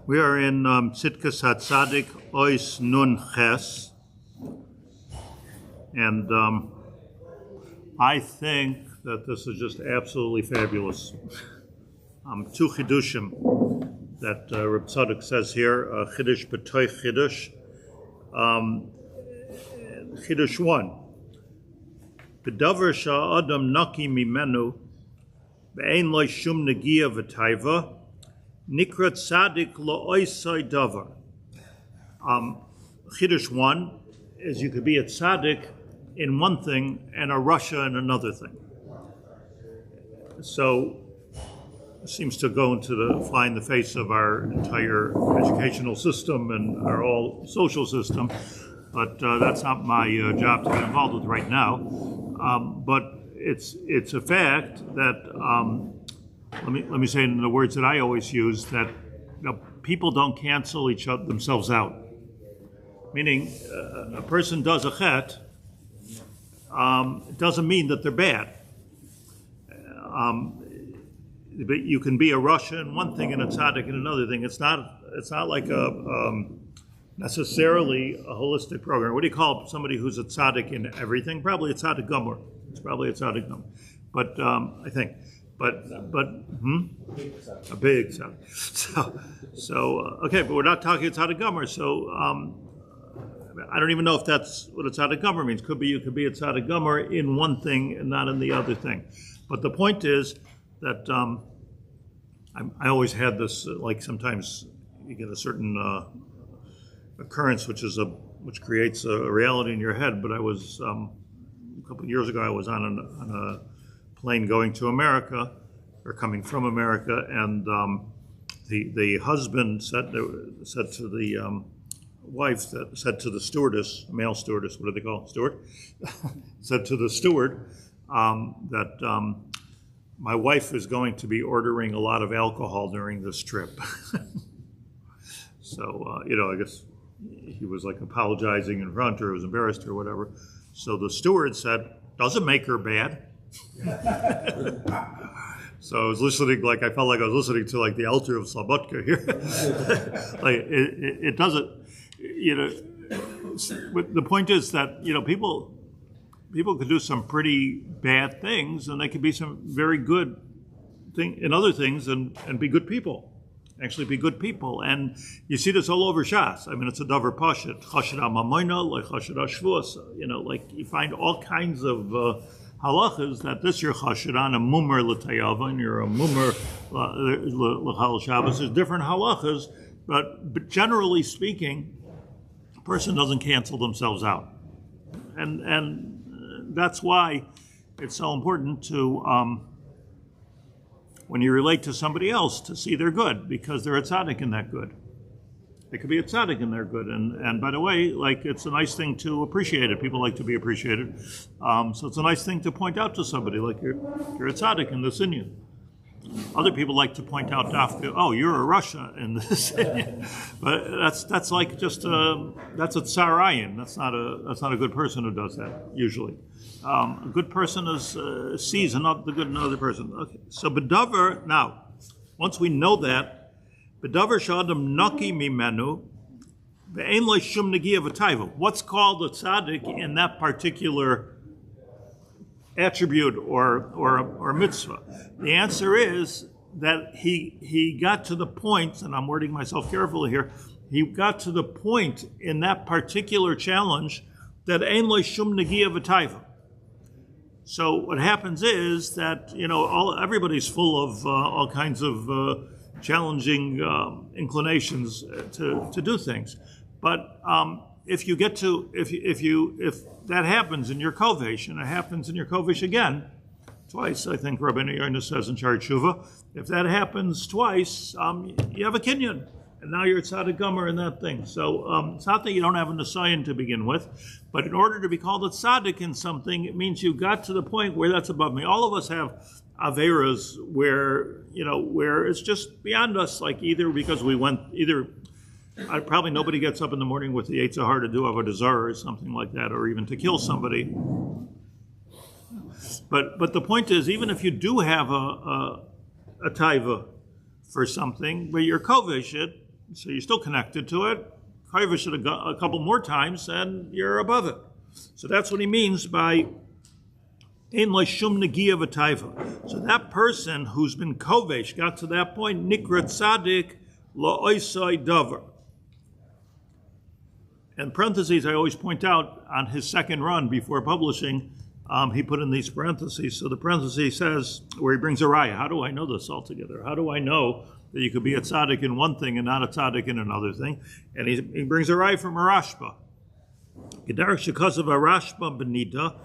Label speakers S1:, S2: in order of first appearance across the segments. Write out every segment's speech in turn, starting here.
S1: We are in Tzidkas Hatzadik Ois Nun Ches, and I think that this is just absolutely fabulous. Two chidushim that Reb Tzadok says here, chidush b'toich chidush. Chidush 1. B'davar sha'adam naki mimenu ve'ein lo shum negia v'taiva nikrat tzadik lo oisai davar. Chidush 1 is you could be a tzaddik in one thing and a rasha in another thing. So it seems to go into the fly in the face of our entire educational system and our whole social system, but that's not my job to get involved with right now. But it's a fact that let me say in the words that I always use, that people don't cancel themselves out. Meaning, a person does a chet, it doesn't mean that they're bad. But you can be a rasha in one thing and a tzaddik in another thing. It's not like necessarily a holistic program. What do you call somebody who's a tzaddik in everything? Probably a tzaddik gomer. It's probably a tzaddik gomer. But I think. But a big tzaddik. So okay, but we're not talking tzaddik gomer. So I don't even know if that's what a tzaddik gomer means. You could be a tzaddik gomer in one thing and not in the other thing. But the point is that I always had this, like sometimes you get a certain occurrence which creates a reality in your head. But I was a couple of years ago, I was on a plane going to America, or coming from America, and the husband said to the wife, said to the stewardess, male stewardess, what do they call it? Steward? Said to the steward that my wife is going to be ordering a lot of alcohol during this trip. So, I guess he was like apologizing in front, or was embarrassed or whatever. So the steward said, doesn't make her bad. So I was listening, I felt like I was listening to the altar of Slobodka here. It doesn't, but the point is that, people could do some pretty bad things, and they could be some very good thing in other things, and be good people. Actually be good people. And you see this all over Shas. I mean, it's a davar pashut. Chashad ha'mamoina, like chashad ha'shvuos. You find all kinds of halachas that this you're chashad on, a mumar l'tayava, and you're a mumar l'chal Shabbos. There's different halachas, but generally speaking, a person doesn't cancel themselves out. And that's why it's so important to, when you relate to somebody else, to see their good, because they're a tzaddik in that good. They could be a tzaddik in their good. And by the way, it's a nice thing to appreciate it. People like to be appreciated. So it's a nice thing to point out to somebody, you're a tzaddik in this in you. Other people like to point out, you're a rasha in this. But that's like just that's a tsarayin. That's not a good person who does that usually. A good person sees the good in another person. Okay. So bedavar, now, once we know that, bedavar shadam naki mimenu ve'ein lo shum negia v'taiva. What's called a tzaddik in that particular attribute or mitzvah? The answer is that he got to the point, and I'm wording myself carefully here, he got to the point in that particular challenge that ein lo shum negia v'taiva. So what happens is that everybody's full of all kinds of challenging inclinations to do things, but if you get to if that happens in your kovesh, and it happens in your kovesh again twice, I think Rabbi Yaacov says in Shar Tshuva, if that happens twice, you have a kinyan, and now you're a tzaddik gomer in that thing. So it's not that you don't have a nisayon to begin with, but in order to be called a tzaddik in something, it means you got to the point where that's above me. All of us have averas where it's just beyond us, either because we went probably nobody gets up in the morning with the Yetzer Hara to do avodah zarah or something like that, or even to kill somebody. But the point is, even if you do have a taiva for something, but you're kovesh it, So you're still connected to it. Chayva should have gone a couple more times, and you're above it. So that's what he means by ein lo shum negia v'taiva. So that person who's been kovesh got to that point, nikra tzaddik lo oisai davar. And parentheses, I always point out on his second run before publishing, he put in these parentheses. So the parentheses says, where he brings a raya, how do I know this altogether? How do I know that you could be a tzaddik in one thing and not a tzaddik in another thing? And he brings a raya from a Rashba. Gedarek shekasav a Rashba benida.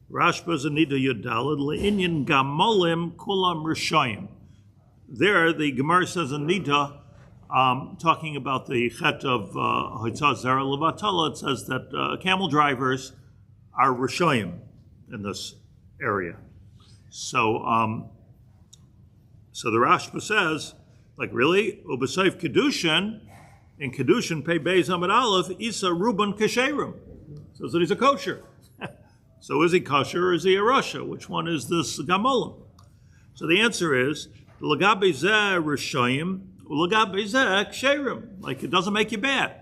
S1: Rashba is a nida yudalad le'inyan gamolim kulam rishayim. There, the Gemara says a nida, talking about the chet of hoitzah zera levatala. It says that camel drivers are rishayim in this area. So, so the Rashba says, like, really? Ubasayf Kedushin, in Kedushin, Pei Beis Amid Aleph, Isa Ruban Kasherim. Says that he's a kosher. So is he kosher or is he a Rasha? Which one is this Gamolim? So the answer is, Lagabe Zeh Rishayim, Lagabe Zeh Ksherim. Like, it doesn't make you bad.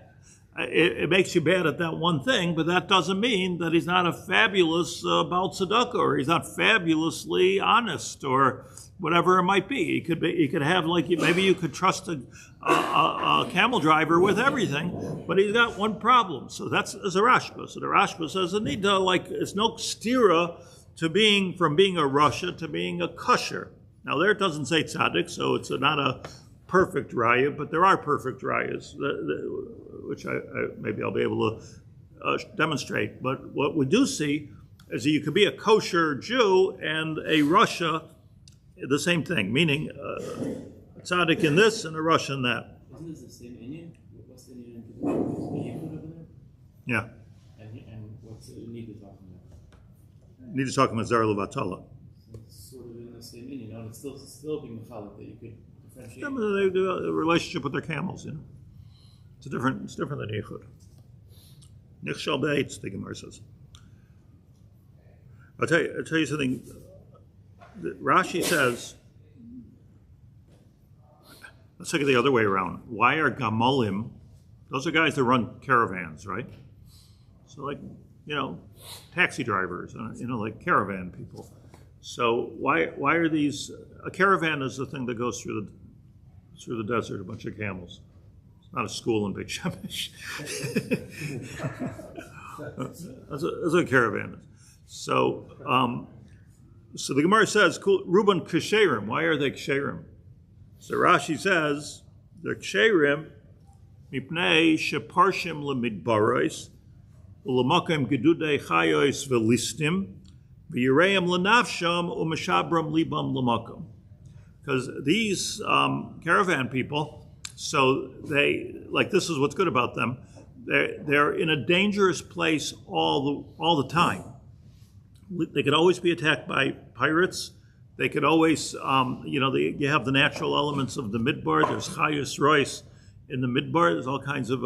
S1: It makes you bad at that one thing, but that doesn't mean that he's not a fabulous Baal Tzedakah, or he's not fabulously honest, or whatever it might be. He could have, like, maybe you could trust a camel driver with everything, but he's got one problem. So that's as a Rashba. So the Rashba says, Anita, like, it's no stira to from being a Rasha to being a kosher. Now there it doesn't say tzaddik, so it's not a perfect raya, but there are perfect rayas, which maybe I'll be able to demonstrate. But what we do see is that you could be a kosher Jew and a Rasha, the same thing, meaning a tzaddik in this and a Rasha in that.
S2: Isn't this the same Indian? What's the Indian over there?
S1: Yeah.
S2: And what's the Nida talking about?
S1: Nida's talking about Zara Levatala.
S2: It's sort of in the same Indian, and it's still being mechalik that you could differentiate.
S1: They do a relationship with their camels, you know. It's different than Yichud. Nichshal Beitz, the Gemara says. I'll tell you something. Rashi says, let's take it the other way around. Why are gamolim? Those are guys that run caravans, right? So, like, you know, taxi drivers, you know, like caravan people. So why are these? A caravan is the thing that goes through the desert, a bunch of camels. It's not a school in Bet Shemesh. That's a caravan is. So the Gemara says, Ruben Ksherim. Why are they Ksherim? So Rashi says, they're Ksherim mipnei sheparshim lemidbaros ulamakim gedudei chayos velistim v'yireim lenafsham u'meshabram libam lamakim. Because these caravan people, so this is what's good about them. They're in a dangerous place all the time. They could always be attacked by pirates. They could always, you have the natural elements of the midbar. There's chayus rois in the midbar. There's all kinds of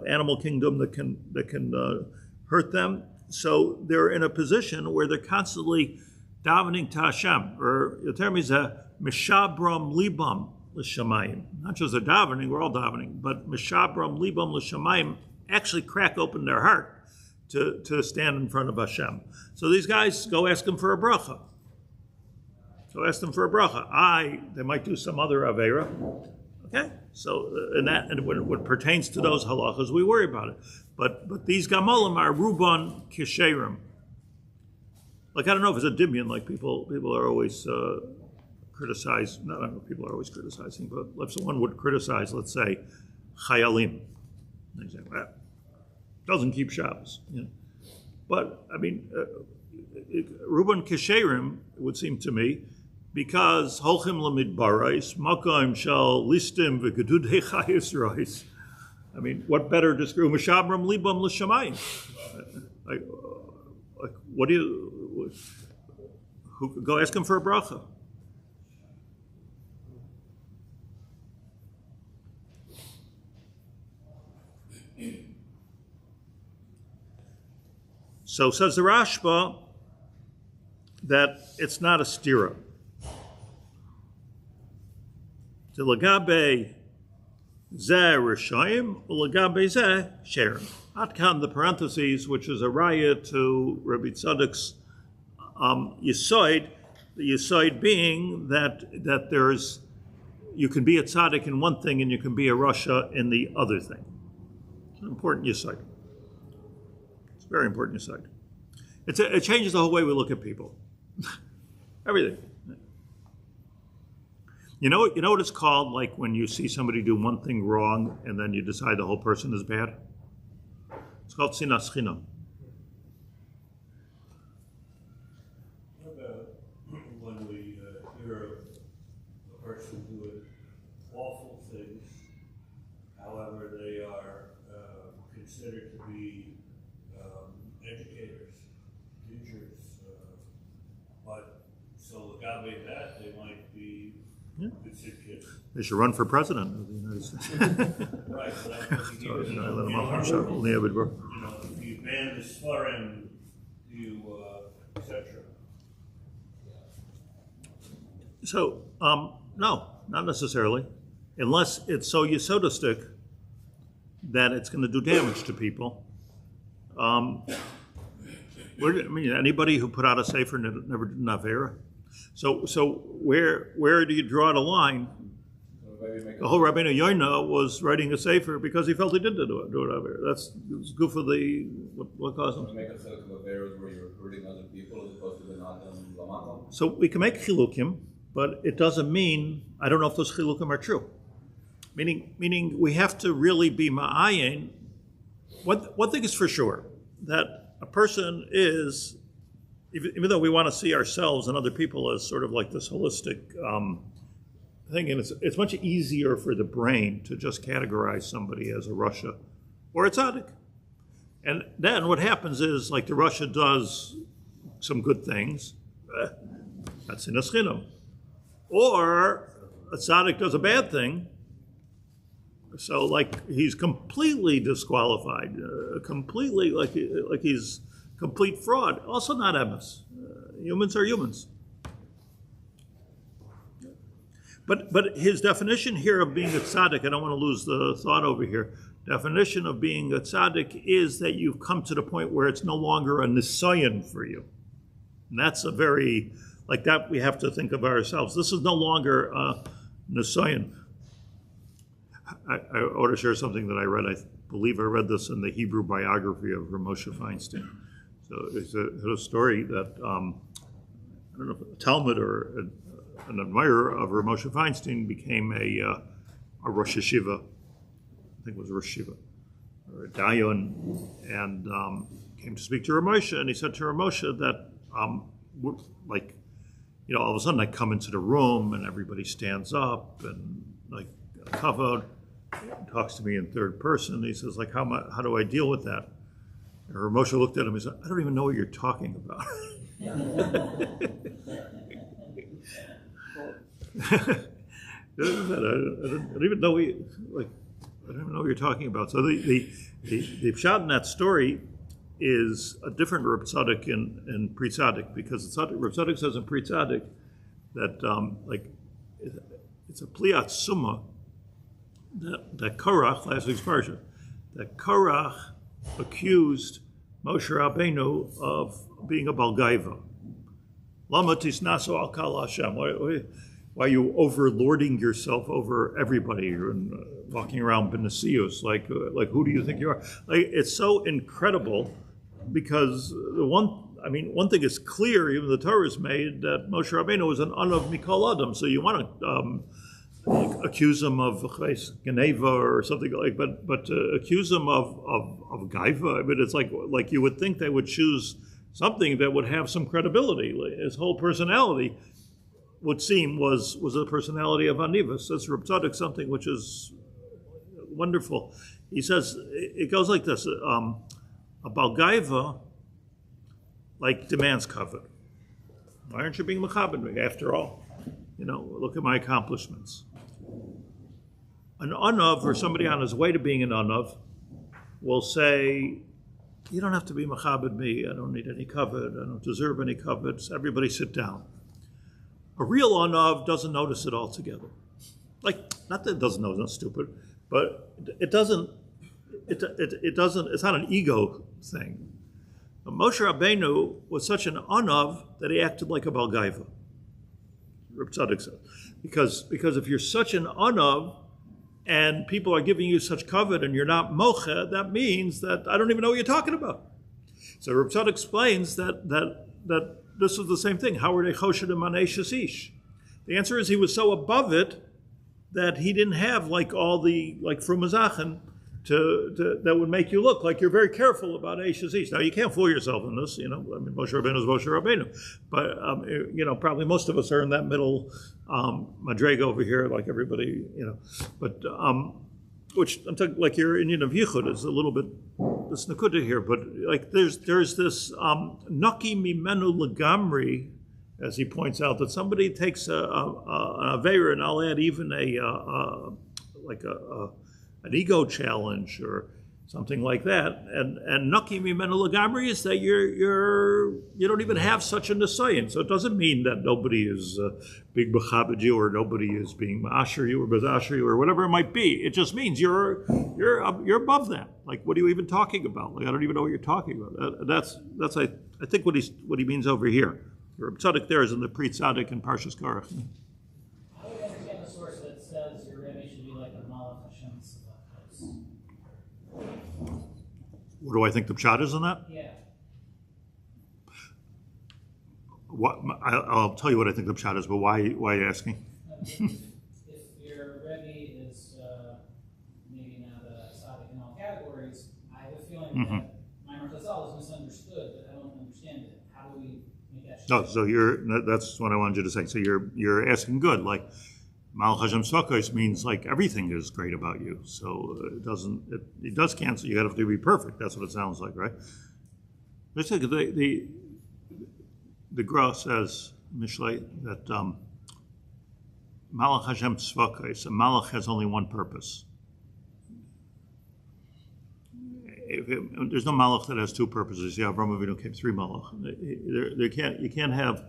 S1: animal kingdom that can hurt them. So they're in a position where they're constantly davening to Hashem, or yoter mizeh, mishabram libam l'shamayim. Not just they're davening, we're all davening, but mishabram libam l'shamayim, actually crack open their heart to stand in front of Hashem. So these guys go ask him for a bracha. Go ask them for a bracha. They might do some other avera. Okay? So and when it pertains to those halachas, we worry about it. But these gamolim are ruban kisherim. Like, I don't know if it's a dibyon, like people are always criticized. I don't know if people are always criticizing, but if someone would criticize, let's say, chayalim. They say, well, doesn't keep Shabbos. You know? But, I mean, ruban kisherim, it would seem to me, because holchim lamidbarais, makam shal listim v'gedudei chayis rois. I mean, what better description? Mishabram libam l'shamayim. Like, what do you? Go ask him for a bracha. So says the Rashba that it's not a stira. The lagabe Zeh Rishayim Ulagabe Zeh Sharon. Atkan the parentheses, which is a raya to Rabbi Tzadok's Yisoid, the Yisoid being that there's, you can be a tzaddik in one thing and you can be a rasha in the other thing. It's an important Yisoid. It's a very important Yisoid. It changes the whole way we look at people. Everything. You know what it's called, like when you see somebody do one thing wrong and then you decide the whole person is bad? It's called sinas chinam.
S3: How about when we hear a person doing awful things, however they are considered to be educators, teachers, but so legabe that they might be good sick kids.
S1: They should run for president of the United States.
S3: Right, but I'm thinking, if you ban the Sfarim, etc.
S1: So, no, not necessarily, unless it's so yesodistic that it's going to do damage to people. Anybody who put out a sefer never did an avera. So where do you draw the line? The whole Rabbeinu Yoina was writing a sefer because he felt he did do it. That's good for the what caused him.
S4: Make a set of averas where you're hurting other people as opposed to the non-lamatam.
S1: So we can make chilukim, but it doesn't mean, I don't know if those chilukim are true. Meaning we have to really be ma'ayin. One thing is for sure, that a person is, even though we want to see ourselves and other people as sort of like this holistic thing, and it's much easier for the brain to just categorize somebody as a rasha or a tzaddik. And then what happens is, like the rasha does some good things, that's sinas chinam. Or a tzaddik does a bad thing, so like he's completely disqualified, completely like he's complete fraud. Also not emes. Humans are humans. But his definition here of being a tzaddik, I don't want to lose the thought over here. Definition of being a tzaddik is that you've come to the point where it's no longer a nisayon for you. And that's a very, like that we have to think of ourselves. This is no longer a nisayon. I ought to share something that I read. I believe I read this in the Hebrew biography of Rav Moshe Feinstein. So it's a story that, I don't know if a Talmud or an admirer of Rav Moshe Feinstein became a Rosh Yeshiva. I think it was a Rosh Yeshiva, or a Dayan, and came to speak to Rav Moshe, and he said to Rav Moshe that, all of a sudden I come into the room and everybody stands up and like kavod, talks to me in third person. He says, like, how do I deal with that? And Rav Moshe looked at him and said, I don't even know what you're talking about. I don't even know what you're talking about. So the pshat in that story is a different Reb Tzadok in Pri Tzaddik, because Reb Tzadok says in Pri Tzaddik that it's a pliat summa that Korach, last week's parsha, that Korach accused Moshe Rabbeinu of being a balgaiva. Lama tisnaso al kal Hashem. Why are you overlording yourself over everybody and walking around benesios? Like who do you think you are? Like, it's so incredible, because one thing is clear, even the Torah is made, that Moshe Rabbeinu was an anav mikol adam. So you want to accuse him of geneva or something like, but accuse him of gaiva. I mean, it's like you would think they would choose something that would have some credibility. His whole personality would seem was a personality of anivas. That's Reb Tzadok, something which is wonderful. He says it goes like this: a balgaiva demands kavod. Why aren't you being mechabed me? After all, look at my accomplishments. An anav, or somebody on his way to being an anav, will say, you don't have to be mechabed me. I don't need any kavod. I don't deserve any kavod. So everybody sit down. A real anav doesn't notice it altogether. Not that it doesn't know, it's not stupid, But it doesn't. It doesn't. It's not an ego thing. But Moshe Rabbeinu was such an unav that he acted like a balgaiva. Reb Tzadok said, because if you're such an unav and people are giving you such covet and you're not mocha, that means that I don't even know what you're talking about. So Reb Tzadok explains that this was the same thing. How were they choshedim anei ish? The answer is he was so above it that he didn't have like all the like frumazachen that would make you look like you're very careful about Eishes Ish. Now, you can't fool yourself in this, I mean, Moshe Rabbeinu is Moshe Rabbeinu. But, probably most of us are in that middle madrega over here, like everybody, But, which, I'm talking, like your Indian of Yichud is a little bit, this nakuda here, but like there's this naki mimenu legamri, as he points out, that somebody takes an aveira, and I'll add even an ego challenge or something like that, and naki mimenu legamri is that you don't even have such a nisayon. So it doesn't mean that nobody is being mechabed you or nobody is being ma'asher you or bezasher you or whatever it might be. It just means you're above that. Like, what are you even talking about? Like, I don't even know what you're talking about. That's I think what he means over here. Reb Tzadok there is in the Pri Tzaddik and Parshas Karach.
S5: How do you understand the source that says your Rebbe should be like a Malach Hashem's house?
S1: What do I think the pshat is in that?
S5: Yeah.
S1: I'll tell you what I think the pshat is, but why are you asking?
S5: If your Rebbe is maybe not a tzaddik in all categories, I have a feeling that Maimer Chazal is misunderstood, but I don't understand it. How do we make that shift?
S1: No, so that's what I wanted you to say. So you're asking good, like Malach Hashem Tzvakos means like everything is great about you. So it does cancel. You have to be perfect. That's what it sounds like, right? Let's take the Gra says, Mishlei, that Malach Hashem Tzvakos, a Malach has only one purpose. There's no Malach that has two purposes. Yeah, Abraham Avinu came three Malach. You can't have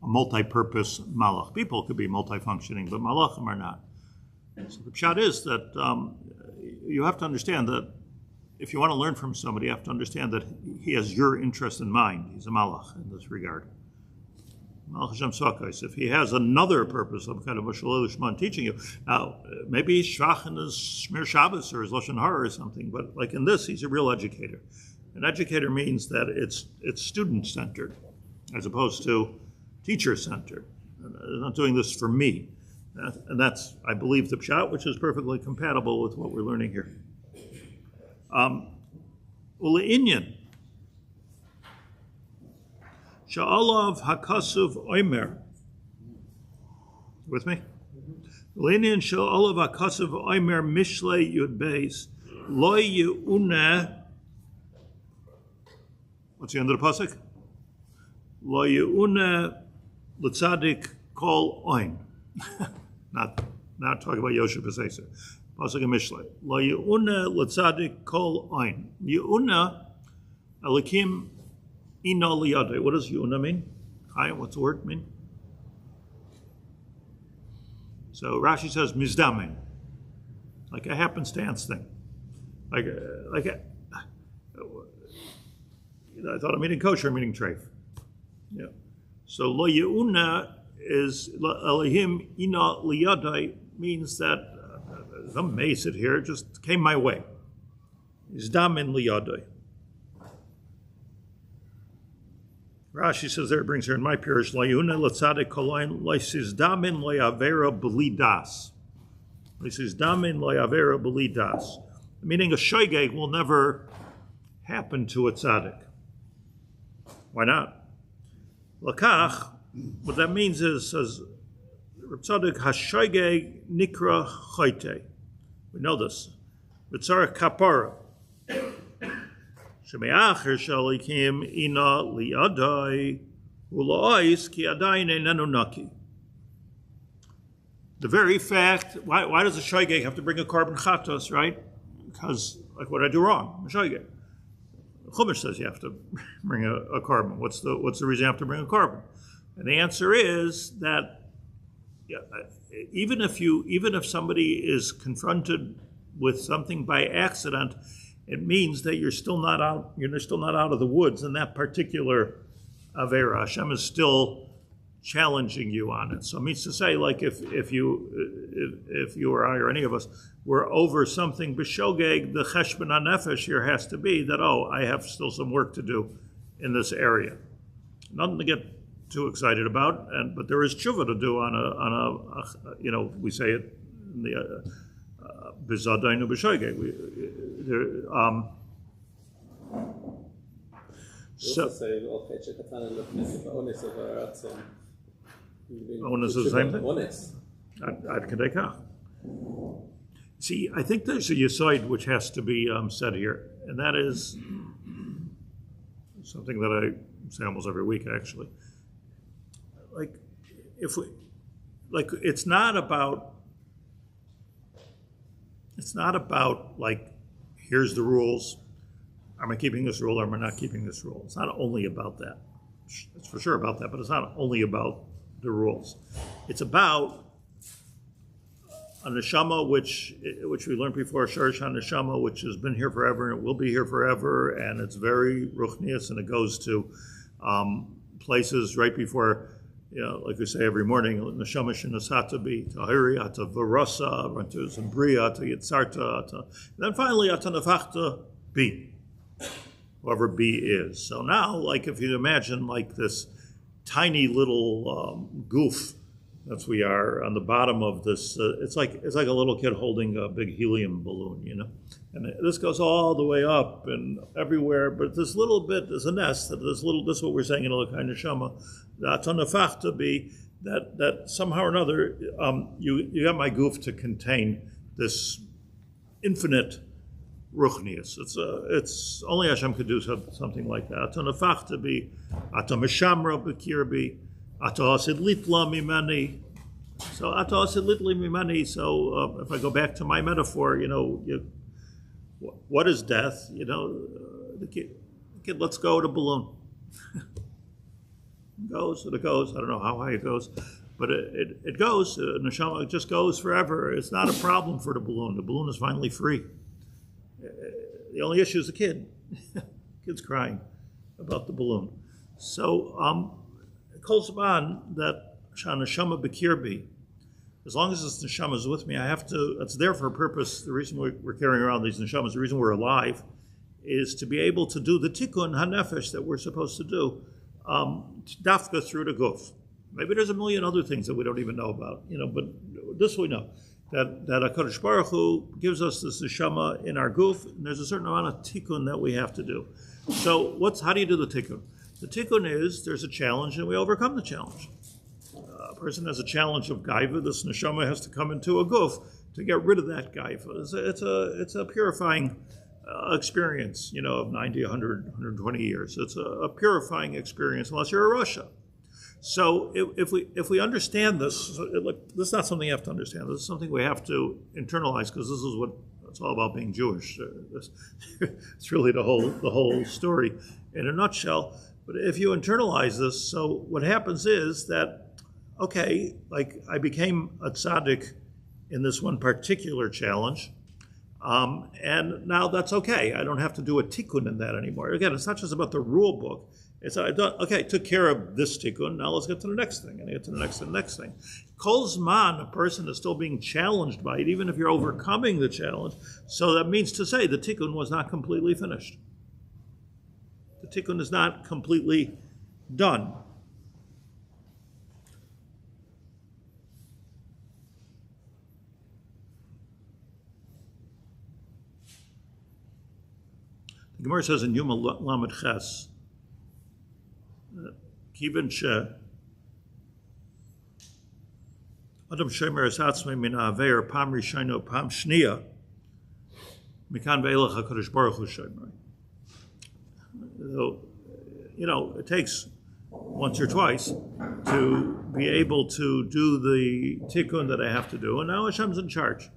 S1: a multi-purpose Malach. People could be multi-functioning, but Malachim are not. So the pshat is that you have to understand that if you want to learn from somebody, you have to understand that he has your interest in mind. He's a Malach in this regard. Malach Hashem Tzvakos. If he has another purpose, some kind of a Shalom Lishman teaching you, now maybe he's Shvach in his Shmir Shabbos or his Lashon Hara or something, but like in this, he's a real educator. An educator means that it's student-centered as opposed to teacher-centered. I'm not doing this for me. And that's, I believe, the pshat, which is perfectly compatible with what we're learning here. Ule'inyan. Sha'alav hakasuv oimer. With me? Ule'inyan sha'alav hakasuv oimer mishlei yud beis lo ye'uneh. What's the end of the pasuk? Lo ye'uneh l'tzadik kol oin. Not talking about Yosef Beseser. Pasuk in Mishlei. Lo ye'uneh l'tzadik kol oin. Ye'uneh elikim ina liyadeh. What does ye'uneh mean? Chayim, what's the word mean? So Rashi says mizdamin, like a happenstance thing. I thought I'm eating kosher, I'm eating treif. Yeah. So lo ye'uneh is Elohim ina liyadai means that some mace it here just came my way. Izdamin liyadai. Rashi says there, it brings here in my parish, la ye'uneh l'tzadik kolain le'sizdamin le'avera b'li das. Le'sizdamin le'avera b'li das. Meaning a shoygeg will never happen to a tzaddik. Why not? Lakach, what that means is, says Reb Tzadok, hashoygeg nikra choyte. We know this. V'tzarech kapara. Sheme'acher shalikim ina li'adai ula'is ki adayin einenu naki. The very fact, why does a shoygeg have to bring a carbon chatos, right? Because, like, what did I do wrong? I'm a shoygeg. Chumash says you have to bring a carbon. What's the reason you have to bring a carbon? And the answer is that even if somebody is confronted with something by accident, it means that you're still not out. You're still not out of the woods in that particular avera. Hashem is still challenging you on it. So it means to say, like if you or I or any of us were over something b'shogeg, the cheshbon hanefesh here has to be that, oh, I have still some work to do in this area. Nothing to get too excited about, but there is tshuva to do on a we say it in the bizadainu b'shogeg. So onus is the same thing. See, I think there's a yisoid which has to be said here, and that is something that I say almost every week, actually. It's not about like, here's the rules. Am I keeping this rule or am I not keeping this rule? It's not only about that. It's for sure about that, but it's not only about the rules. It's about a neshama, which we learned before, Shorish HaNeshama, which has been here forever and it will be here forever, and it's very ruchnius, and it goes to places right before, like we say every morning, neshama shenasata bi tahiri ata varasa, to zembria, to yitzarta, then finally ata nefachta bi, whoever B is. So now, like if you imagine like this tiny little goof, that's we are on the bottom of this. It's like a little kid holding a big helium balloon, and this goes all the way up and everywhere. But this little bit is a nest. This is what we're saying in Elokai Neshama. That's on the to be that somehow or another you got my goof to contain this infinite ruchnius. It's only Hashem could do something like that. Ato nefachta bi, ato meshamra b'kirbi, ato asid litla mimani. So ato asid litla mimani. So if I go back to my metaphor, what is death? The kid lets go of the balloon. It goes. I don't know how high it goes, but it goes. Neshama, it just goes forever. It's not a problem for the balloon. The balloon is finally free. The only issue is the kid. Kid's crying about the balloon. So it calls upon that neshama b'kirbi. As long as this neshama is with me, I have to. It's there for a purpose. The reason we're carrying around these neshamas, the reason we're alive, is to be able to do the tikkun hanefesh that we're supposed to do, dafka through the guf. Maybe there's a million other things that we don't even know about, but this we know. That HaKadosh Baruch Hu gives us this neshama in our guf, and there's a certain amount of tikkun that we have to do. So how do you do the tikkun? The tikkun is there's a challenge and we overcome the challenge. A person has a challenge of gaiva, this neshama has to come into a guf to get rid of that gaiva. It's a purifying experience, of 90, 100, 120 years. It's a purifying experience unless you're a Russia. So if we understand this, this is not something you have to understand. This is something we have to internalize, because this is what it's all about being Jewish. It's really the whole story in a nutshell. But if you internalize this, so what happens is that, okay, like I became a tzaddik in this one particular challenge, and now that's okay. I don't have to do a tikkun in that anymore. Again, it's not just about the rule book. It's I took care of this tikkun. Now let's get to the next thing, and I get to the next and the next thing. Kol zman, a person is still being challenged by it, even if you're overcoming the challenge. So that means to say the tikkun was not completely finished. The tikkun is not completely done. The Gemara says in Yuma Lamed Ches, Kiven she Adam Shemer es atzmei min ha'aver pam rishayno pam shniya mikan ve'elach HaKadosh Baruch Hu shemer. It takes once or twice to be able to do the tikkun that I have to do, and now Hashem's in charge.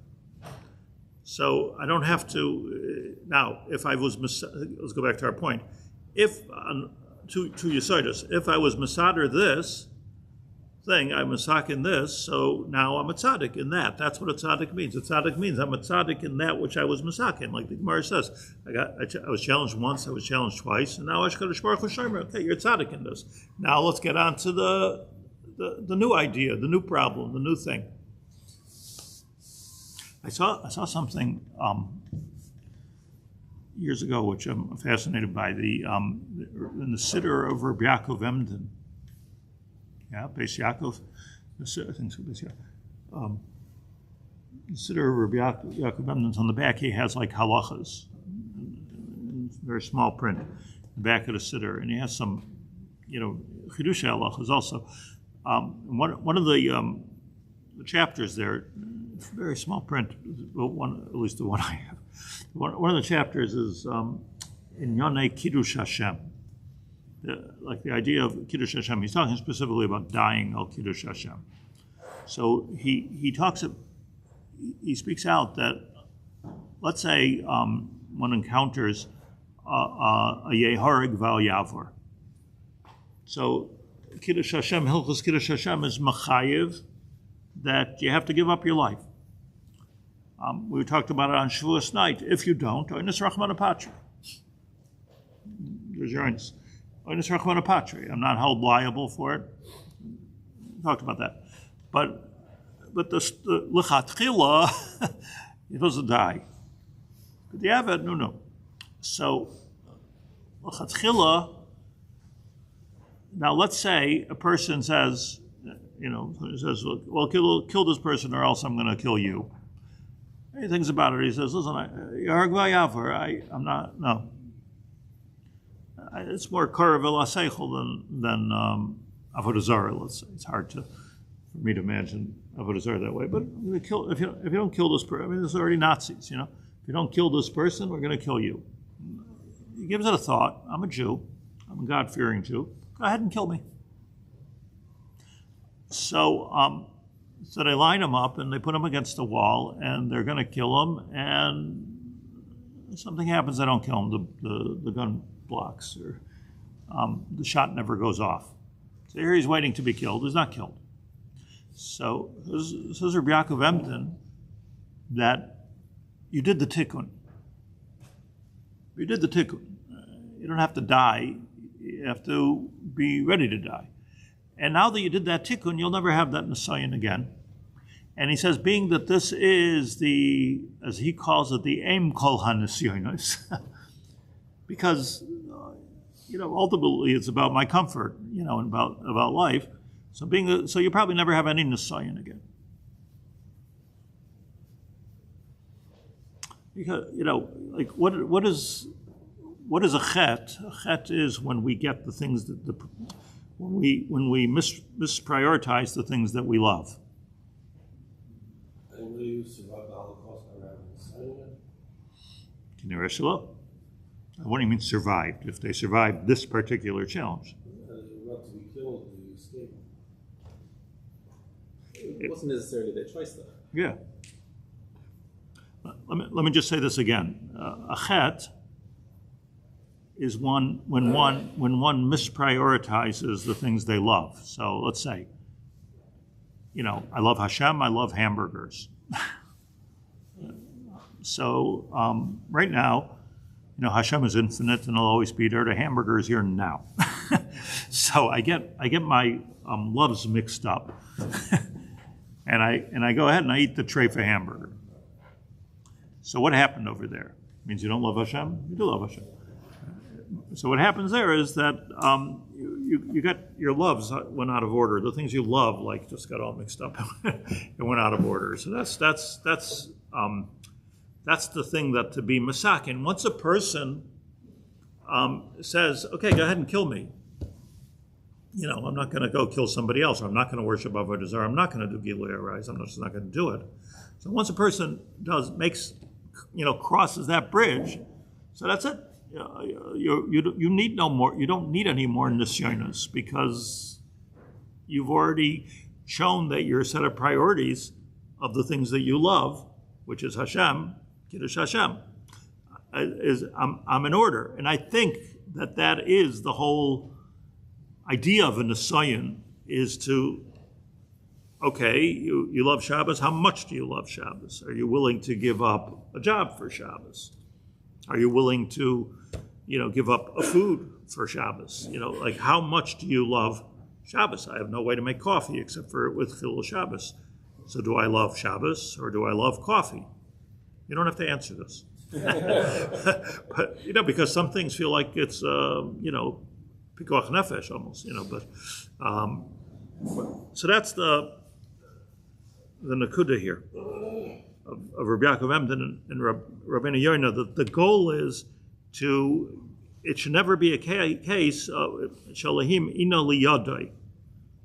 S1: So I don't have to, now, if I was, let's go back to our point, to Yesodus, if I was Masader this, it's thing, I'm a tzaddik in this, so now I'm a tzaddik in that. That's what a tzaddik means. A tzaddik means I'm a tzaddik in that which I was misakin. Like the Gemara says, I was challenged once, I was challenged twice, and now Ashkadosh Baruch Hu Shomer. Okay, you're a tzaddik in this. Now let's get on to the new idea, the new problem, the new thing. I saw something years ago, which I'm fascinated by, in the Siddur of Rabbi Yaacov Emden. Yeah, Beis Yaakov, I think so, Beis Yaakov. The Siddur of Rabbi Yaacov Emden's on the back, he has like halachas, very small print, the back of the Siddur, and he has some, chidush halachas also. One of the chapters there, very small print, at least the one I have. One of the chapters is in Yonei Kiddush Hashem. The idea of Kiddush Hashem. He's talking specifically about dying al Kiddush Hashem. So he speaks out that, let's say one encounters a Yeharig Val Yavor. So Kiddush Hashem, Hilchos Kiddush Hashem is machayev, that you have to give up your life. We talked about it on Shavuos night. If you don't, oinus rachmana patri. There's your oinus. Oinus rachmana patri. I'm not held liable for it. We talked about that. But the lechatchila, it doesn't die. But the avid, no. So lechatchila. Now let's say a person says, well, kill this person or else I'm going to kill you. He thinks about it. He says, listen, I'm not, no. It's more karav el aseichel than avodah zarah, let's say. It's hard for me to imagine avodah zarah that way. But I'm going to kill, if you don't kill this person, there's already Nazis, If you don't kill this person, we're going to kill you. He gives it a thought. I'm a Jew. I'm a God-fearing Jew. Go ahead and kill me. So they line him up and they put him against the wall and they're going to kill him, and something happens. They don't kill him. The gun blocks, or the shot never goes off. So here he's waiting to be killed. He's not killed. So says Rabbi Yaacov Emden that you did the tikkun. You did the tikkun. You don't have to die. You have to be ready to die. And now that you did that tikkun, you'll never have that nisayon again. And he says, being that this is as he calls it, the aim kol hanisyonos, because ultimately it's about my comfort, and about life. So you probably never have any nisayon again. Because like what is a chet? A chet is when we get the things when we misprioritize the things that we love.
S6: And will you survive the Holocaust around
S1: Shula? What do you mean survived? If they survived this particular challenge.
S6: You want to be killed, you escape.
S2: It wasn't necessarily their choice, though.
S1: Yeah. Let me just say this again. A chet is when one misprioritizes the things they love. So let's say, I love Hashem, I love hamburgers. So right now, Hashem is infinite and will always be there. The hamburger is here now. So I get my loves mixed up, and I go ahead and I eat the treif hamburger. So what happened over there? It means you don't love Hashem? You do love Hashem. So what happens there is that you got your loves went out of order. The things you love just got all mixed up. It went out of order. So that's the thing that to be masakin. Once a person says, "Okay, go ahead and kill me," I'm not going to go kill somebody else. Or I'm not going to worship avodah zarah. I'm not going to do gilui. I'm just not going to do it. So once a person crosses that bridge, so that's it. You need no more. You don't need any more nisyonos because you've already shown that your set of priorities of the things that you love, which is Hashem, Kiddush Hashem, I'm in order. And I think that is the whole idea of a nisayon, is to okay, you love Shabbos. How much do you love Shabbos? Are you willing to give up a job for Shabbos? Are you willing to, give up a food for Shabbos? Like how much do you love Shabbos? I have no way to make coffee except for with Chilul Shabbos. So do I love Shabbos or do I love coffee? You don't have to answer this. But, because some things feel like it's, pikuach nefesh almost, but, so that's the nakuda here of Rabbi Yaacov Emden and Rabbeinu Yonah. The goal is it should never be a case of shalahim ina liyadai.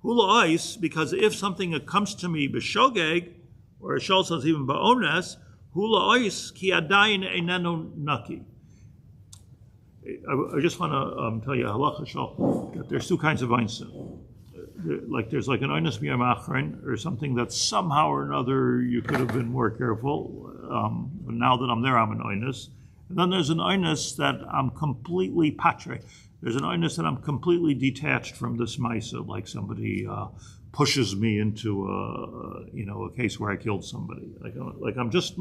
S1: Hula ice, because if something comes to me b'shogeg, or Shol says even ba'ones, hula ice ki adayin einenu naki. I just want to tell you halacha shal that there's two kinds of einstein. There's like an oines miyam achron, or something that somehow or another you could have been more careful. But now that I'm there, I'm an oines. And then there's an oines that I'm completely patre. There's an oines that I'm completely detached from this maisa, like somebody pushes me into a case where I killed somebody. Like I'm just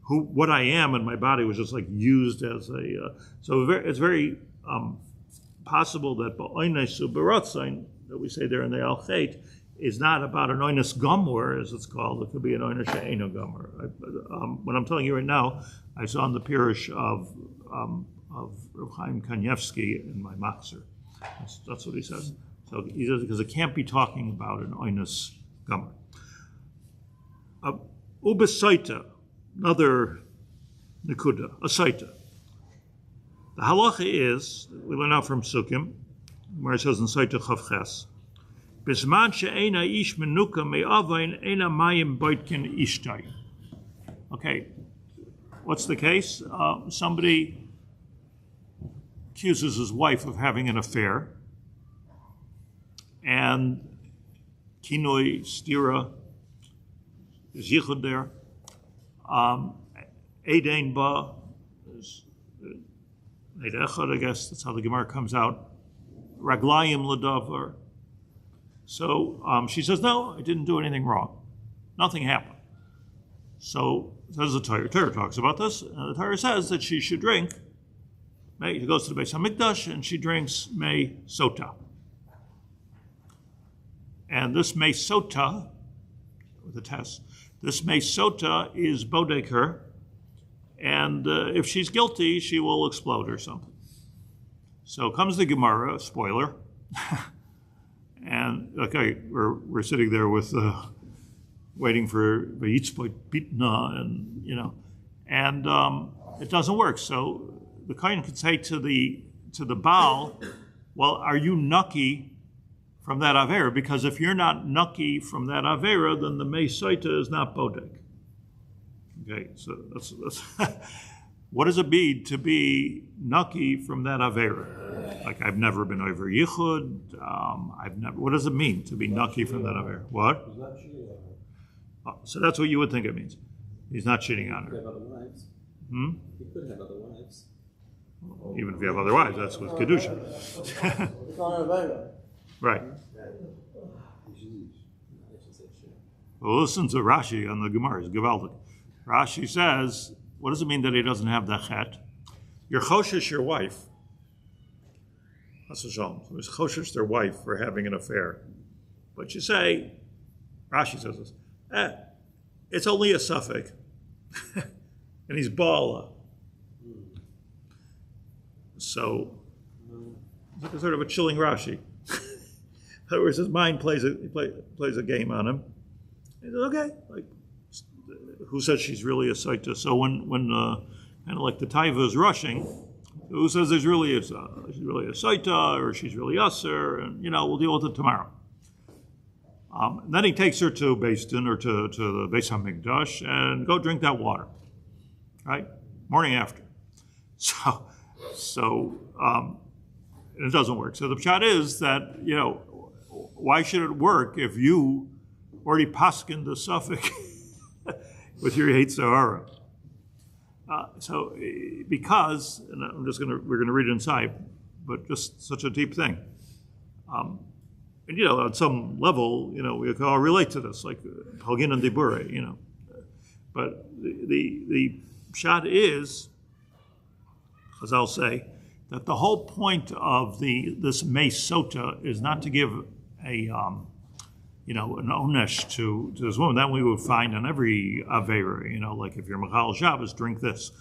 S1: what I am, and my body was just like used as a. So it's very possible that ba'oines u'beratzain that we say there in the Al Chet is not about an oines gomor, as it's called. It could be an oines she'eino gomor. What I'm telling you right now, I saw in the pirush of Chaim in my Machzer. That's what he says. So he says because it can't be talking about an oines gomor. Ubesaita, another nekuda, a saita. The halacha is, we learn out from Sukkim, where it says in Saita Chavches, Bisman she'ena ish menuka me'avain ena mayim boitkin ishtai. Okay, what's the case? Somebody accuses his wife of having an affair, and kinoi stira is yichud there. Edein ba is Eid Echad, I guess that's how the Gemara comes out. Raglayim l'davar. So she says, no, I didn't do anything wrong. Nothing happened. So says the Torah. Torah talks about this. And the Torah says that she should drink. She goes to the Beis Hamikdash and she drinks Mei Sota. And this Mei Sota, with a test, this Mei Sota is bodeker. And if she's guilty, she will explode or something. So comes the Gemara, spoiler, and okay, we're sitting there with waiting for Yitzchak Bitna, and it doesn't work. So the Kohen could say to the Baal, well, are you nucky from that avera? Because if you're not nucky from that avera, then the Mei Soita is not bodek. Okay, so that's what does it mean to be nucky from that avera? Like I've never been over yichud. What does it mean to be nucky from that avera? What?
S6: He's not cheating on her.
S1: Oh, so that's what you would think it means. He's not cheating on
S4: He could
S1: her.
S4: have other wives. He could have other wives.
S1: Even if you have other wives, that's with kedusha. Right. Well, listen to Rashi on the Gemara. It's Gewaldic. Rashi says, what does it mean that he doesn't have the chet? You're choshesh your wife. That's a shalom. So it's choshesh their wife for having an affair. But you say, Rashi says this, it's only a suffix. And he's bala. So, it's like a sort of a chilling Rashi. In other words, his mind plays a game on him. He says, okay, like, who says she's really a saita? So when kind of like the taiva is rushing, who says she's really a saita or she's really usher, and we'll deal with it tomorrow. And then he takes her to Beis Din or to the Beis Hamikdash and go drink that water, right? Morning after. So it doesn't work. So the pshat is that why should it work if you already paskin the suffix with your Yetzer Hara? So because, and we're going to read it inside, but just such a deep thing. And, on some level, we can all relate to this, like Hogin and Dibure, But the shot is, as I'll say, that the whole point of this Meis Sota is not to give an onesh to this woman. That we would find on every Avera, like if you're Machal Shabbos, drink this.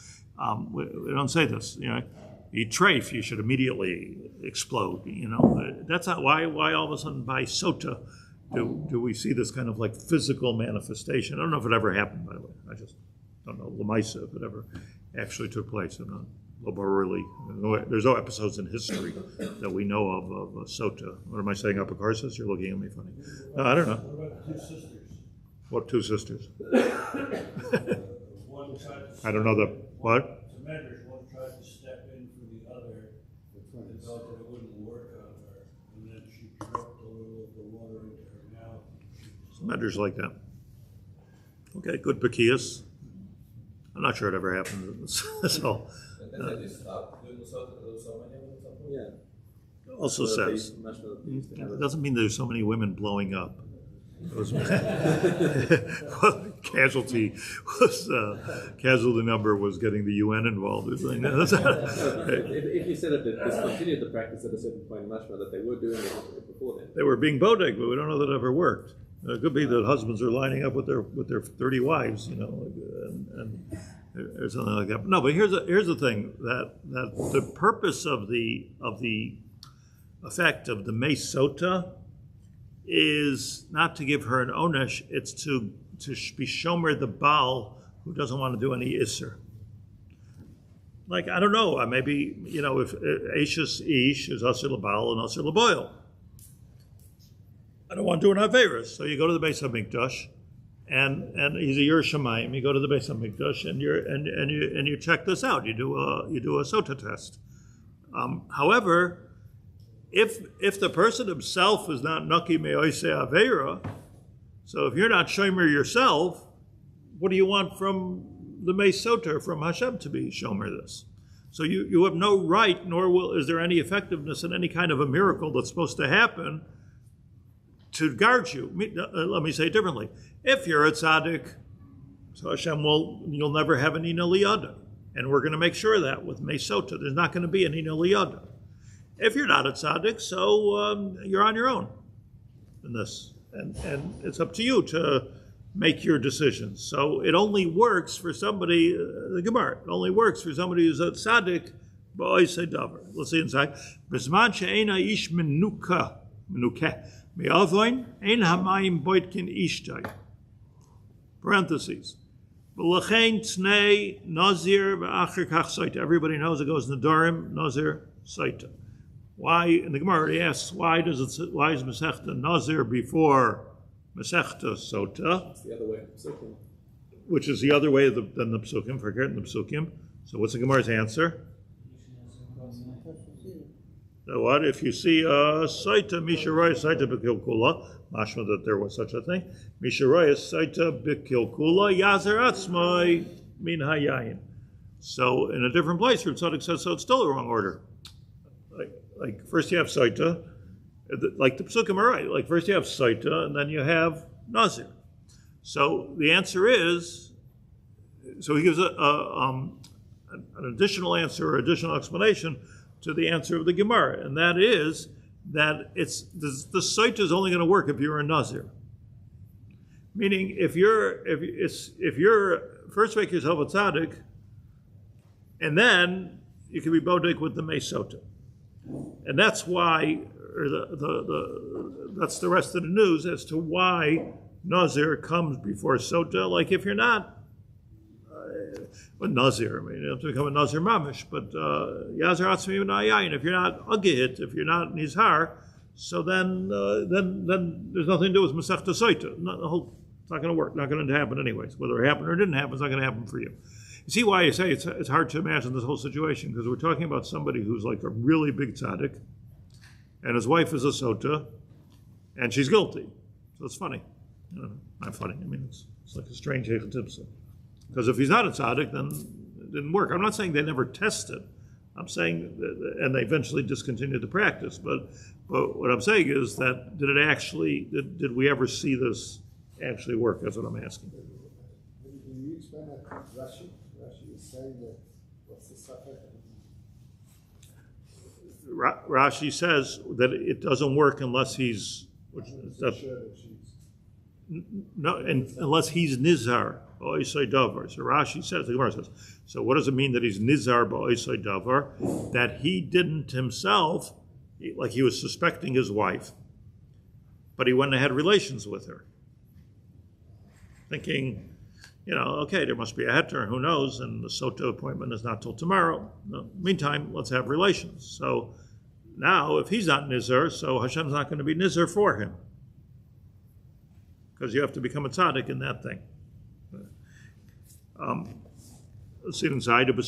S1: We don't say this, You treif, you should immediately explode, That's not why all of a sudden by Sota do we see this kind of like physical manifestation. I don't know if it ever happened, by the way. I just don't know, Lamaisa, if it ever actually took place. I'm not really. There's no episodes in history that we know of Sota. What am I saying, Apocarsis? You're looking at me funny. No, I don't know.
S3: What about two sisters?
S1: What two sisters?
S3: One tried to
S1: I don't know the, what?
S3: To measure, one tried to step in for the other, and thought that it wouldn't work on her, and then she dropped a little of the water into her mouth.
S1: Matters like that. Okay, good Kehillas. I'm not sure it ever happened. So, also says, it doesn't mean there's so many women blowing up. Casualty number was getting the UN involved.
S7: If you said it discontinued the practice at a certain point, mashma that they were doing it before then.
S1: They were being bodeg, but we don't know that it ever worked. It could be that husbands are lining up with their 30 wives, and or something like that. No, but here's the thing, that the purpose of the effect of the Meis Sota is not to give her an onesh, it's to be shomer the Baal who doesn't want to do any isser. Like, I don't know, maybe, if Eishus Ish is Asir L'Baal and Asir L'Boil. I don't want to do an Averis. So you go to the Beis HaMikdash, and he's a Yerushalayim. You go to the Beis HaMikdash, and you check this out. You do a Sota test. However, if the person himself is not Naki Me'oise Avera, so if you're not Shomer yourself, what do you want from the Meis Sota, from Hashem, to be Shomer this? So you have no right, nor is there any effectiveness in any kind of a miracle that's supposed to happen to guard you. Let me say it differently. If you're a tzaddik, so Hashem you'll never have an ina liyada. And we're going to make sure of that with Meis Sota. There's not going to be an ina liyada. If you're not a tzaddik, so you're on your own in this. And it's up to you to make your decisions. So it only works for somebody, the Gemara, it only works for somebody who's a tzaddik, ba'oisei davar. Let's see inside. B'zman she'ena ish menukeh. Me'avoin ein hamayim boitkin ishtay. Parentheses. V'lachein tnei nazir v'acher kach saita. Everybody knows it goes Nadarim, nazir, saita. Why? And the Gemara already asks, why is Masechta nazir before Masechta sota?
S7: It's the other way of psukim.
S1: Which is the other way than the psukim, forgetting the psukim. So what's the Gemara's answer? So what? If you see Saita Misharaya Saita B'Kilkula, mashma that there was such a thing, Misharaya Saita B'Kilkula, Yazer Atzmai Min Hayayin. So in a different place, Rav Tzadok says, so it's still the wrong order. Like first you have Saita, like the Psukim are right, like first you have Saita, and then you have Nazir. So the answer is, so he gives an additional answer or additional explanation to the answer of the Gemara, and that is that the Saita is only going to work if you're a Nazir. Meaning, if you're first make yourself a tzaddik, and then you can be bodek with the Meis Sota, and that's why, or that's the rest of the news as to why Nazir comes before Sota. Like if you're not a Nazir, I mean, you have to become a Nazir mamish, but Yazer Atzmi V'Nayayin, if you're not Agihit, if you're not Nizhar, so then there's nothing to do with Masechta Saita. It's not going to work, not going to happen anyways. Whether it happened or didn't happen, it's not going to happen for you. You see why I say it's hard to imagine this whole situation, because we're talking about somebody who's like a really big tzaddik, and his wife is a sota, and she's guilty. So it's funny. Not funny. I mean, it's like a strange hechatipsa. Because if he's not a tzaddik, then it didn't work. I'm not saying they never tested. I'm saying, and they eventually discontinued the practice. But But what I'm saying is that did we ever see this actually work? That's what I'm asking.
S6: Can you explain that Rashi? Rashi is saying that what's the suffix?
S1: Rashi says that it doesn't work unless he's unless he's nizar ba'osei davar. So Rashi says, the Gemara says, so what does it mean that he's nizar ba'osei davar? That he didn't himself, like he was suspecting his wife, but he went and had relations with her, thinking, okay, there must be a heter, who knows, and the Sota appointment is not till tomorrow. No, meantime, let's have relations. So now, if he's not nizar, so Hashem's not going to be nizar for him, because you have to become a tzaddik in that thing. Let's see inside. I'm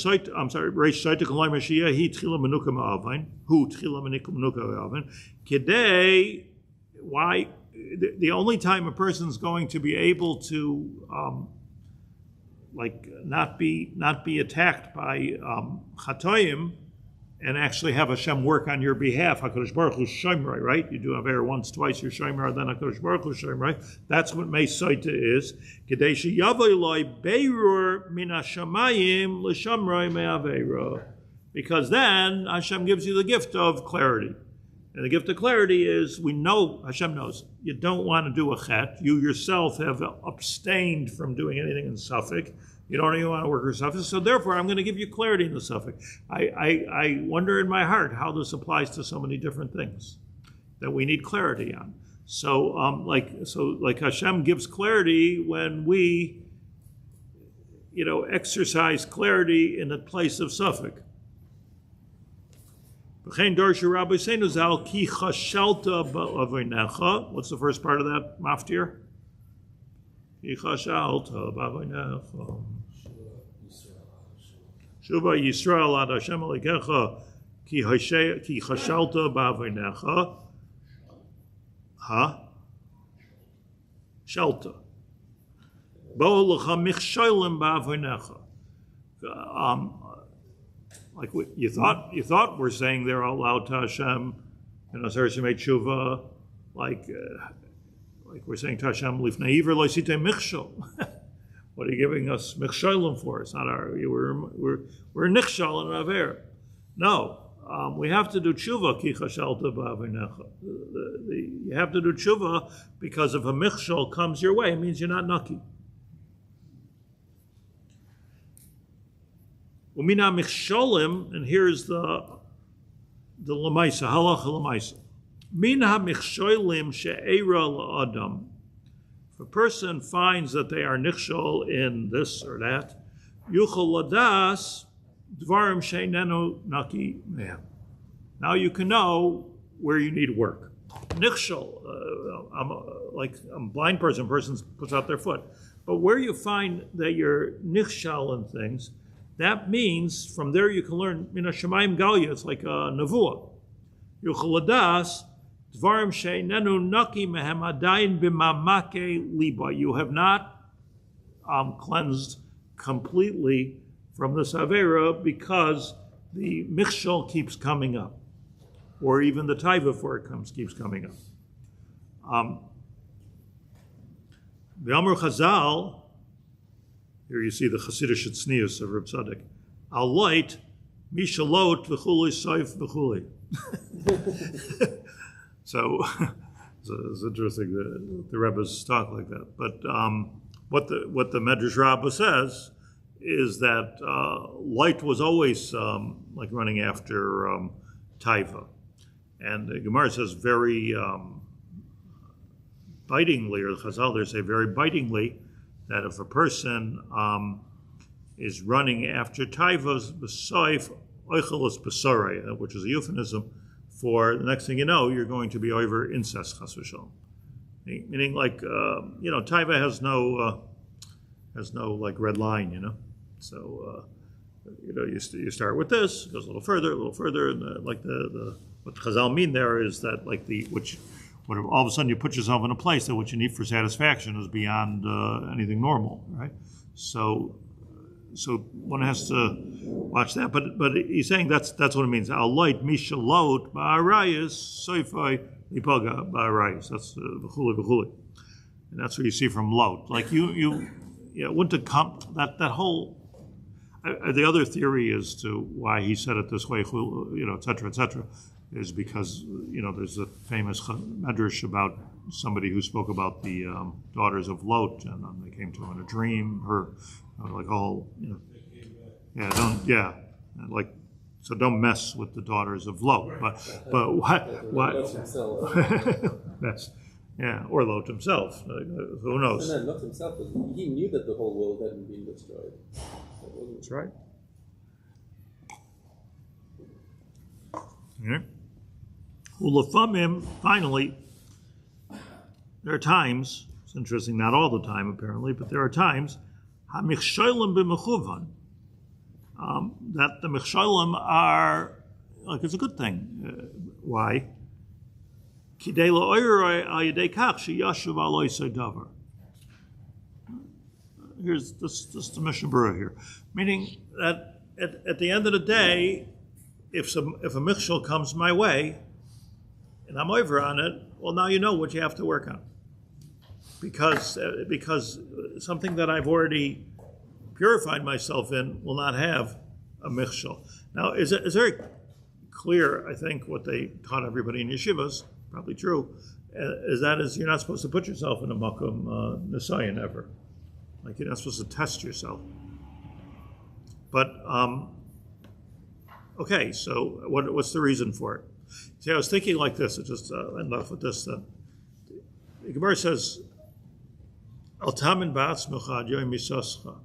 S1: sorry. Reish Saita Kalai Mashiach He Tchila Menuka Ma'avin. Who Tchila Menuka Ma'avin? Kedei. Why? The only time a person's going to be able to not be attacked by chatoim and actually have Hashem work on your behalf. HaKadosh Baruch Hu Shomrei, right? You do Aver once, twice, you're Shomrei, then HaKadosh Baruch Hu Shomrei. That's what Meis Soita is. Kedei sheyavo eloi beirur min hashamayim l'shomrei me'aveiro. Because then Hashem gives you the gift of clarity. And the gift of clarity is, we know, Hashem knows, you don't want to do a chet. You yourself have abstained from doing anything in suffix. You don't even want to work your suffix. So therefore, I'm going to give you clarity in the suffix. I wonder in my heart how this applies to so many different things that we need clarity on. So like Hashem gives clarity when we, exercise clarity in the place of suffix. What's the first part of that maftir? Shuva Yisrael ad Hashem Elokecha ki chashalta b'avonecha. Shelta. Bo lecha michsholim b'avonecha. Like you thought we're saying they're allowed to Hashem, Sarah made tshuva, like we're saying to Hashem, lifnei iver lo sitei michshol. What are you giving us michsholim for? It's not we're nichshol and aver. No, we have to do tshuva ki chashalta b'avonecha. You have to do tshuva because if a michshol comes your way, it means you're not naki. Umina michsholim, and here's the lemaisa, halacha lemaisa. Min ha-michsholim she'era la'adam. If a person finds that they are nichshol in this or that, yuchol ladas dvarim she'nenu naki mehem. Now you can know where you need work. Nichshol, I'm a blind person puts out their foot. But where you find that you're nichshol in things, that means from there you can learn min hashamayim galya. It's like a nevuah. Yuchol ladas dvarim she'nenu naki mehem adayin b'mamake liba. You have not cleansed completely from this avera because the michshol keeps coming up, or even the taiva for it keeps coming up. The Amr Chazal. Here you see the Chassidish tznius of Reb Tzadok. Al light, mishalot v'chuli soif v'chuli. So it's interesting that the Rebbe's talk like that. But what the Medrash Rabbah says is that light was always like running after taiva, and the Gemara says very bitingly, or the Chazal there say very bitingly, that if a person is running after taivas b'soif oichelos b'sorei, which is a euphemism for the next thing you know, you're going to be over incest, chas v'shalom. Meaning, like taiva has no like red line, So you start with this, it goes a little further, and what Chazal mean there is that when all of a sudden you put yourself in a place that what you need for satisfaction is beyond anything normal, right? So so one has to watch that. But he's saying that's what it means. Al light mishalot ba'arayis soifai lipaga ba'arayis. That's v'chuli v'chuli, and that's what you see from Lot. Like you wouldn't have come that whole. The other theory as to why he said it this way, et cetera, is because there's a famous medrash about somebody who spoke about the daughters of Lot, and then they came to him in a dream. So don't mess with the daughters of Lot. But what? That's or Lot himself. Who knows?
S7: No, not himself. He knew that the whole world hadn't been destroyed.
S1: That's right. Yeah. Finally, there are times, it's interesting, not all the time apparently, but there are times, that the michsholim are, like, it's a good thing. Why? Here's this the Mishnah Berurah here, meaning that at the end of the day, if a michshol comes my way, and I'm over on it, well, now you know what you have to work on, because something that I've already purified myself in will not have a michshol. Now, it's very clear, I think, what they taught everybody in yeshivas, probably true, is you're not supposed to put yourself in a makom nisayin ever. Like, you're not supposed to test yourself. But, okay, so what's the reason for it? See, I was thinking like this, just end off with this then. The Gemara says, Al tamin ba'atzmecha ad yoim misascha,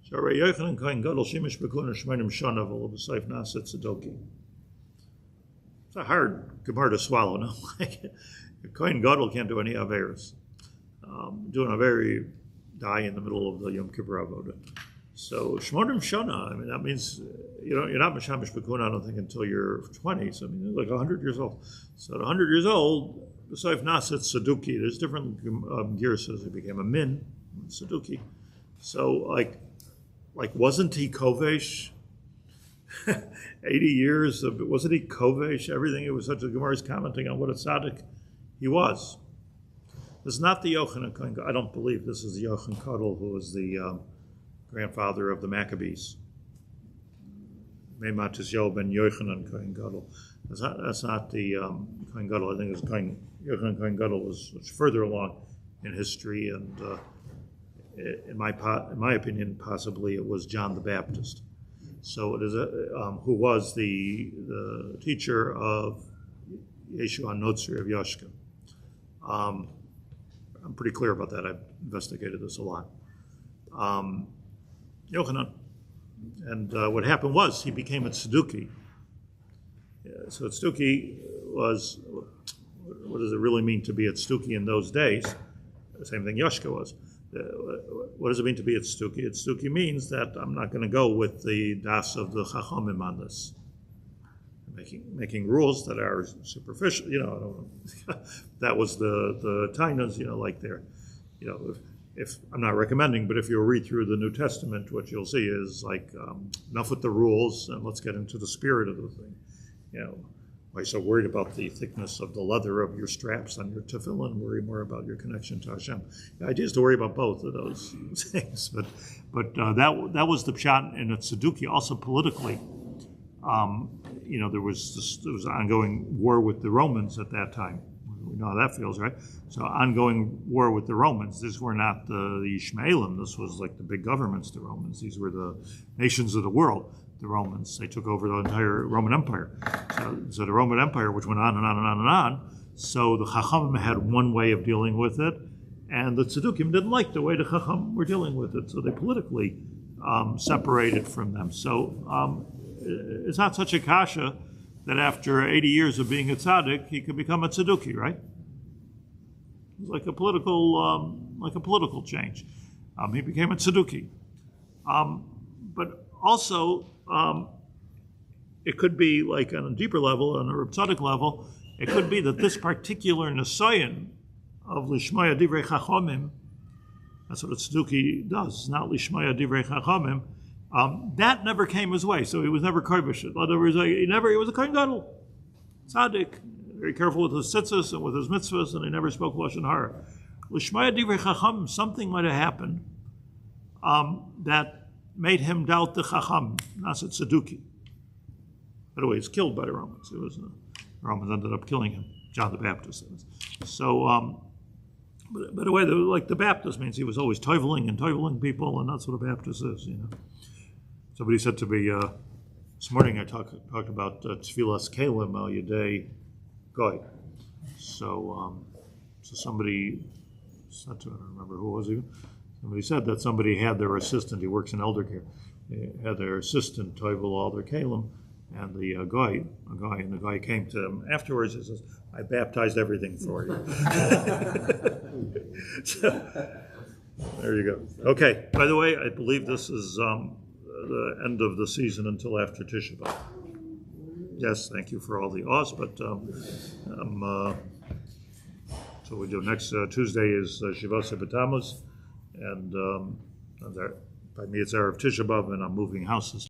S1: sharei yochanan kohen gadol shemish bekuna shmenim shana v'lo b'seif naset tzedoki. It's a hard Gemara to swallow, no? Like, a kohen gadol can't do any averos. Doing aver, die in the middle of the Yom Kippur Avodah. So Shmonim Shana, I mean, that means you're not Mishamish Bekuna, I don't think, until you're 20. So I mean, you're like 100 years old. So at 100 years old, besides Naset Saduki, there's different gears. Says he became a min Saduki. So like wasn't he Kovesh? 80 years of, wasn't he Kovesh? Everything. It was such a Gemara is commenting on what a tzaddik he was. This is not the Yochanan Kohen. I don't believe this is the Yochanan Kodel, who was the grandfather of the Maccabees. Meimat is Yo ben Yochanan Kohen Gadol. That's not the Kohen Gadol. I think it was Yochanan Kohen Gadol was further along in history, and in my opinion, possibly it was John the Baptist. So it is who was the teacher of Yeshua Notzri of Yoshka. I'm pretty clear about that. I've investigated this a lot. Yochanan. And what happened was he became a Tzeduki. So a Tzeduki was, what does it really mean to be a Tzeduki in those days? The same thing Yoshka was. What does it mean to be a Tzeduki? A Tzeduki means that I'm not going to go with the das of the Chachamim on this. Making rules that are superficial, that was the tainas, like they're, if I'm not recommending, but if you read through the New Testament, what you'll see is like enough with the rules and let's get into the spirit of the thing. Why so worried about the thickness of the leather of your straps on your tefillin? Worry more about your connection to Hashem. The idea is to worry about both of those things, but that was the pshat in a Tzeduki. Also politically, there was ongoing war with the Romans at that time. We know how that feels, right? So ongoing war with the Romans. These were not the Ishmaelim. This was like the big governments, the Romans. These were the nations of the world, the Romans. They took over the entire Roman Empire. So the Roman Empire, which went on and on and on and on. So the Chachamim had one way of dealing with it, and the Tzedukim didn't like the way the Chacham were dealing with it. So they politically separated from them. So it's not such a kasha that after 80 years of being a tzaddik, he could become a tzeduki, right? It's like a political change. He became a tzeduki. But also, it could be like on a deeper level, on a tzaddik level, it could be that this particular nisayin of lishmaya divrei chachamim, that's what a tzeduki does, not lishmaya divrei chachamim, That never came his way, so he was never kovish. In other words, he was a kohen gadol, tzaddik, very careful with his tzitzis and with his mitzvahs, and he never spoke lashon hara. L'shmaya divrei chacham, something might have happened that made him doubt the chacham, Nasa Tzeduki. By the way, he's killed by the Romans. The Romans ended up killing him, John the Baptist. So, by the way, like the Baptist means he was always toiveling people, and that's what a Baptist is, you know. Somebody said to me, this morning I talked about Tfilas Kalim al Yedei Goy. So somebody said to, I don't remember who it was even, somebody said that somebody had their assistant, he works in elder care, had their assistant toivel all their Kalim, and the guy came to him afterwards and says, I baptized everything for you. So, there you go. Okay, by the way, I believe this is the end of the season until after Tisha B'Av. Yes, thank you for all the awes, but so we do next Tuesday is Shivas B'Tammuz, and by me it's Erev Tisha B'Av, and I'm moving houses.